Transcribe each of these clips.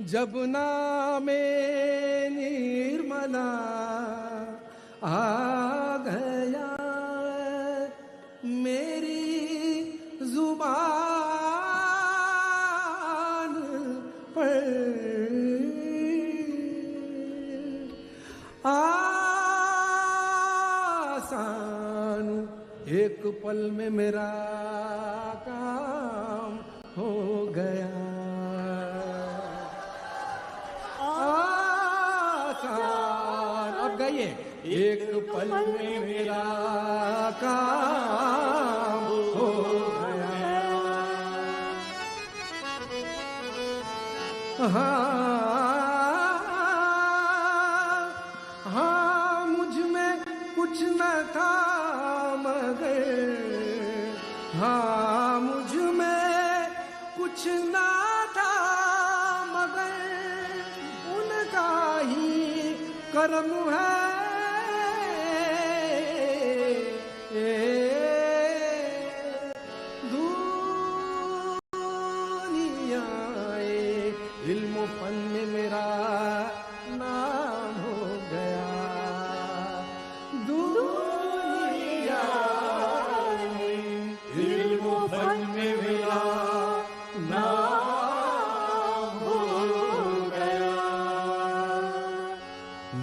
जमुना में निर्मला आ गया मेरी जुबान पर आसान एक पल में मेरा काम हो गया। आसान अब गाइए। एक पल में मेरा काम हो गया। हाँ मुझ में कुछ न था मगर, हाँ मुझ में कुछ न था मगर उनका ही कर्म है। दुनियाए इल्म फन में मेरा नाम हो गया। दुनियाए इल्म फन में मेरा नाम हो गया।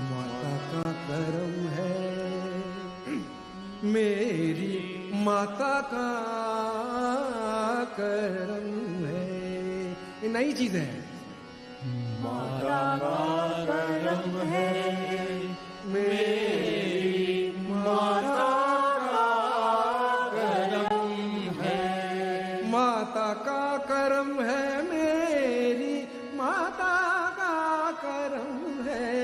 माता का करम है, मेरी माता का करम है। ये नई चीज है। माता का करम है, मेरी माता का करम है। माता का करम है, मेरी माता का करम है।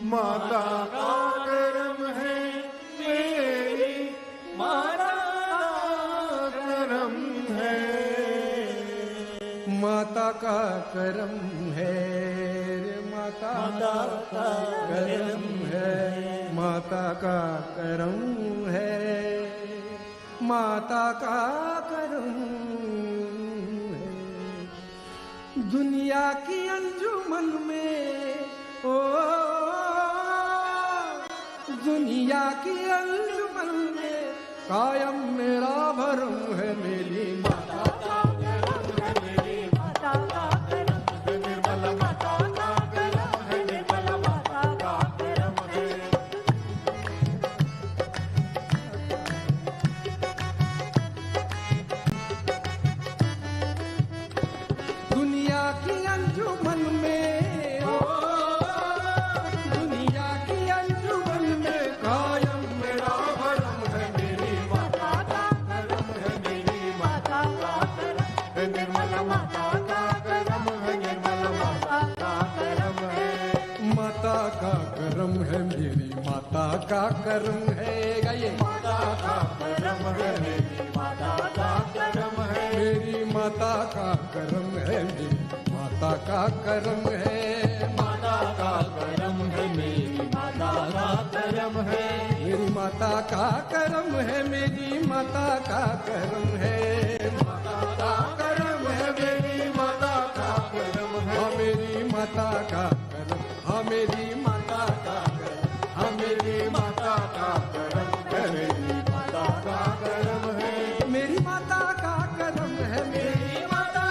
माता का करम है, मेरी माता का करम है। माता का करम है रे माता का करम है। माता का करम है, माता का करम है। दुनिया की अंजुमन में ओ दुनिया की अंजुमन में कायम मेरा भरम है। मेरी माता का करम है, मेरी माता का करम है। निर्मला माता का करम है, निर्मला माता का करम है। दुनिया की अंजुमन में ओ दुनिया की अंजुमन में कायम मेरा भरम है। मेरी माता का करम है, मेरी माता का करम है। निर्मला माता का करम है, निर्मला माता का करम है। माता का करम है, मेरी माता का करम है। गाइए। माता का करम है, मेरी माता का करम है। मेरी माता का करम है, मेरी माता का करम है। माता का करम है, मेरी माता का करम है। मेरी माता का करम है, मेरी माता का करम है। माता का करम है, मेरी माता का करम है। हाँ मेरी माता का करम, हाँ मेरी माता का करम, हाँ मेरी माता का करम है। मेरी माता का करम है, मेरी माता का करम है। मेरी माता का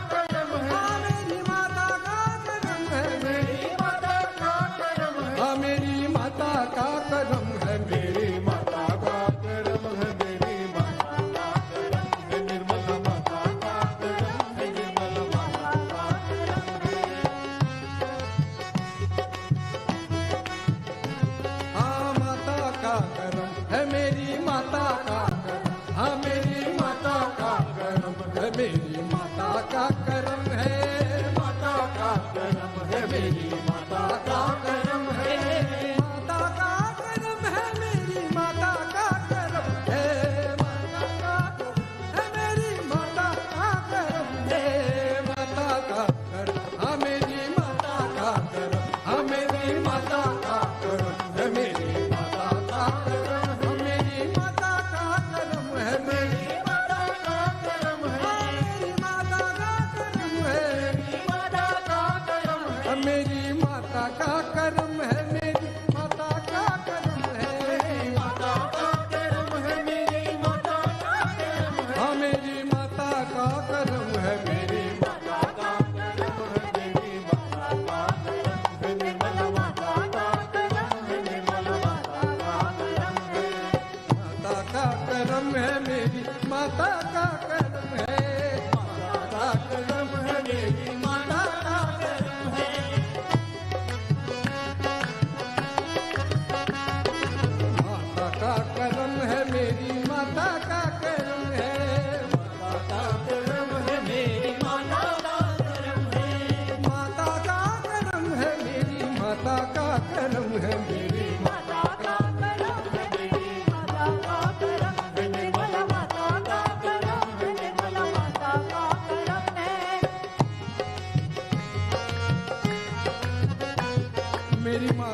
करम है, हाँ मेरी माता का करम है। मेरी माता का करम है, हाँ मेरी माता का करम है। मेरी माता का करम है, मेरी माता का करम है। निर्मला माता का करम है, निर्मला माता का करम है। हाँ माता का करम है, मेरी माता का करम, हाँ मेरी माता का करम है। मेरी माता का करम है, माता का करम है। मेरी माता का करम है, माता का करम है। मेरी माता का करम है, माता का करम है। मेरी माता का करम है, माता का करम, हाँ मेरी माता का करम, हाँ मेरी माता का करम है। मेरी माता का करम, हाँ मेरी माता का करम है। मेरी माता का करम है,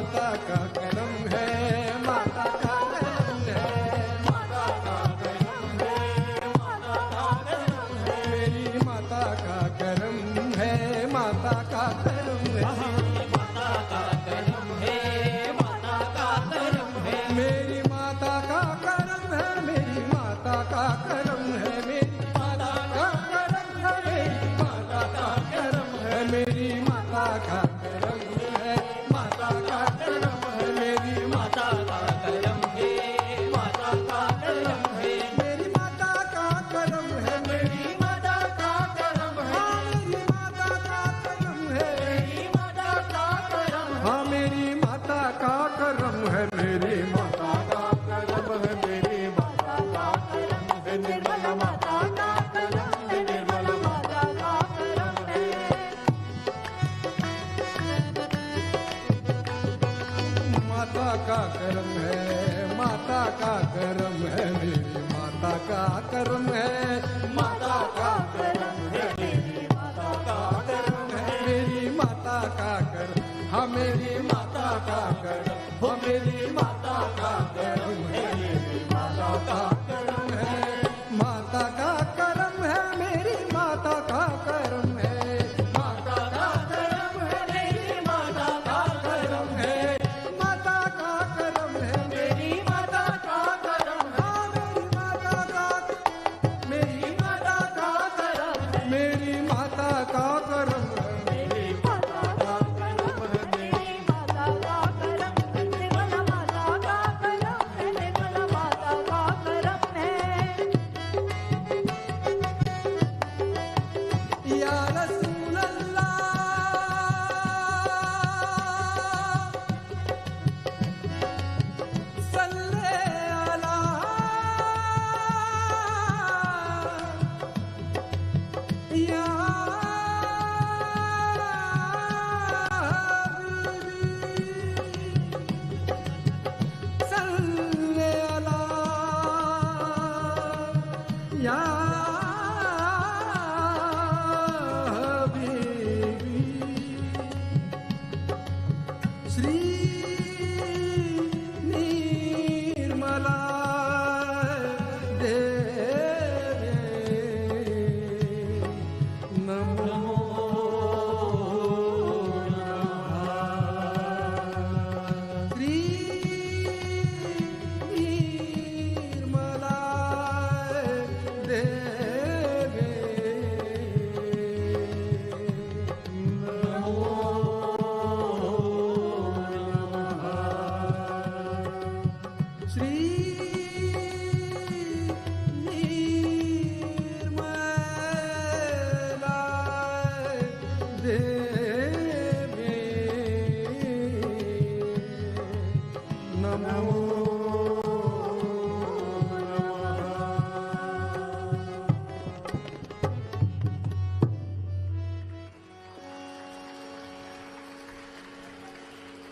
माता का करम है, माता का करम है, माता का करम है, माता का करम है, मेरी माता का करम है, माता का करम है, माता का करम है, माता का करम है, मेरी माता का करम है, मेरी माता का करम है, मेरी माता का करम है, मेरी माता का करम है, मेरी माता का करम है, माता का करम है, मेरी माता का करम है, माता का करम है, मेरी माता का करम है, मेरी माता का करम है, मेरी माता का करम है, माता का करम है, हाँ मेरी माता का करम है, मेरी माता का करम है, मेरी माता का करम है, निर्मल माता का करम है, निर्मल माता का करम है, माता का करम है, माता का करम है, मेरी माता का करम है, माता का करम है, मेरी माता का करम है, मेरी माता का करम, हाँ मेरी